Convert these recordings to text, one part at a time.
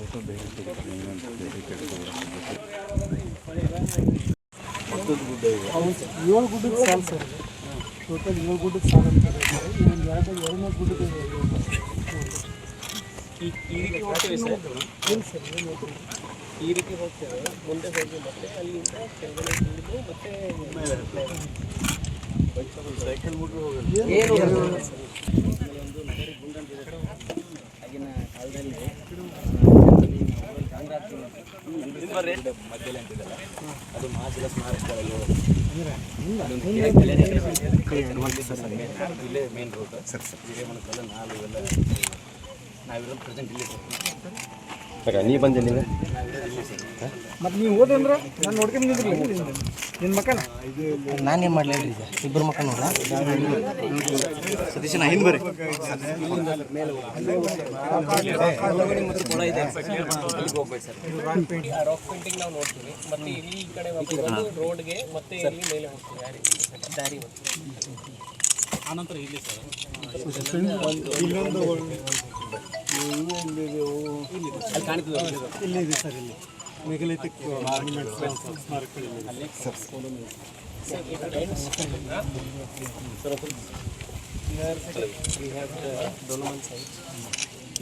Photo ಬೇರೆ ಏಳು ಗುಡ್ಡದ ಸಾಲ ಸರ್ ಟೋಟಲ್ 7 ಗುಡ್ಡದ ಸಾಲ ಅಂತಾರೆ. ಒಂದು ಎರಡನೇ ಗುಡ್ಡದ ಈ ರೀತಿ ಹೋಗ್ತೇವೆ ಸರ್. ಏನು ಸರ್ ಏನು ಈ ರೀತಿ ಹೋಗ್ತೇವೆ, ಮುಂದೆ ಹೋಗಿ ಮತ್ತೆ ಅಲ್ಲಿಂದ ಕೆಳಗಡೆ ಇಳಿದು ಮತ್ತೆ ಸೈಕಲ್ ಬಿಟ್ಟರೆ ಏನು ಒಂದು ನಗರಿ ಗುಂಡಂತಿದೆ ಆಗಿನ ಕಾಲದಲ್ಲಿ ಮಧ್ಯದಲ್ಲಿ ಅಂತಿದ್ದಲ್ಲ, ಅದು ಮಹಾಶಿಲ ಸ್ಮಾರಕಗಳು ಇಲ್ಲೇ ಮೇನ್ ರೋಡ್ ಸರ್ ಹಿರೇಮಣಕಲ್ಲ ನಾಲು ಇವೆಲ್ಲ ನಾವಿರೋದು ಪ್ರೆಸೆಂಟ್ ಇಲ್ಲೇ ಸರ್. ನೀ ಬಂದಿಲ್ಲ ಮತ್ತು ನೀವು ಹೋದೆ ಅಂದ್ರೆ ನಾನು ನೋಡ್ಕೊಂಡಿದ್ದಿಲ್ಲ ನಿನ್ನ ಮಕ್ಕನ ನಾನೇನು ಮಾಡಲಿ ಹೇಳ್ರಿ ಈಗ ಇಬ್ಬರು ಮಕ್ಕಳು ನೋಡ ಸತೀಶನ ಹಿಂದೆ ಬರ್ರಿ ಮತ್ತು ಕೊಳ ಇದೆ ಅಲ್ಲಿಗೆ ಹೋಗ್ಬೇಕು ಸರ್. ರಾಕ್ ಪೇಂಟಿಂಗ್ ನಾವು ನೋಡ್ತೀವಿ ಮತ್ತು ಈ ಕಡೆ ರೋಡ್ಗೆ ಮತ್ತೆ ಇಲ್ಲಿ ಮೇಲೆ ಹೋಗ್ತೀವಿ ಆ ರೀತಿ ದಾರಿ ಆನಂತರ ಇಲ್ಲಿ ಸರ್ ಇಲ್ಲೊಂದು ಅಲ್ಲಿ ಕಾಣ್ತದೆ ಇಲ್ಲಿದೆ ಸರ್. ಇಲ್ಲಿ ಮೆಗಲಿಥಿಕ್ ಮಾನ್ಯುಮೆಂಟ್ಸ್ ಸ್ಮಾರಕಗಳಿವೆ.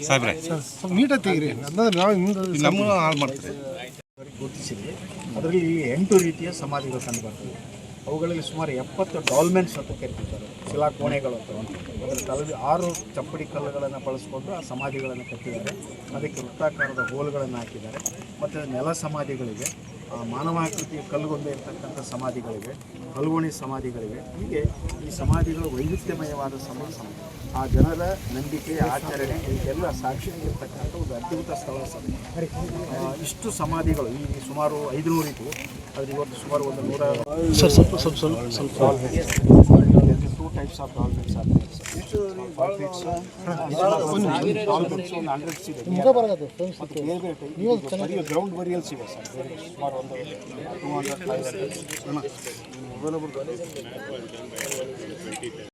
ಸಾಹೇಬ್ರೆ ಸ್ವಲ್ಪ ನೀಟಾಗಿ ತೆಗೀರಿ, ಅಂದ್ರೆ ನಾವು ನಮ್ಮನ್ನು ಹಾಳು ಮಾಡ್ತಾರೆ. ಗುರುತಿಸಿದೆ. ಅದರಲ್ಲಿ 8 ರೀತಿಯ ಸಮಾಧಿಗಳು ಕಂಡು ಬರ್ತವೆ. ಅವುಗಳಲ್ಲಿ ಸುಮಾರು 70 ಡಾಲ್ಮೆನ್ಸ್ ಅಂತ ಕರೀತಿದ್ದಾರೆ, ಶಿಲಾಕೋಣೆಗಳು ಅಂತ. ಅದರಲ್ಲಿ 6 ಚಪ್ಪಡಿ ಕಲ್ಲುಗಳನ್ನು ಬಳಸಿಕೊಂಡು ಆ ಸಮಾಧಿಗಳನ್ನು ಕಟ್ಟಿದ್ದಾರೆ. ಅದಕ್ಕೆ ವೃತ್ತಾಕಾರದ ಹೋಲ್ಗಳನ್ನು ಹಾಕಿದ್ದಾರೆ. ಮತ್ತು ನೆಲ ಸಮಾಧಿಗಳಿವೆ, ಮಾನವಾಕೃತಿಯ ಕಲ್ಲುಗೊಂದೇ ಇರತಕ್ಕಂಥ ಸಮಾಧಿಗಳಿವೆ, ಹಲುವಣಿ ಸಮಾಧಿಗಳಿವೆ. ಹೀಗೆ ಈ ಸಮಾಧಿಗಳು ವೈವಿಧ್ಯಮಯವಾದ ಆ ಜನರ ನಂಬಿಕೆ, ಆಚರಣೆ ಇದೆಲ್ಲ ಸಾಕ್ಷಿಯಾಗಿರ್ತಕ್ಕಂಥ ಒಂದು ಅದ್ಭುತ ಸ್ಥಳ ಸರ್. ಇಷ್ಟು ಸಮಾಧಿಗಳು ಈ ಸುಮಾರು 500 ಇತ್ತು. ಆದರೆ ಇವತ್ತು ಸುಮಾರು ಒಂದು 100 ಸ್ವಲ್ಪ 2 types of dolmens are there sir. Dolmens ಒಂದು 100 ಇದೆ. ಮತ್ತು ಬೇರೆ ಗ್ರೌಂಡ್ ಬರಿಯಲ್ಸ್ ಇವೆ ಸರ್. ಸುಮಾರು ಒಂದು 200 500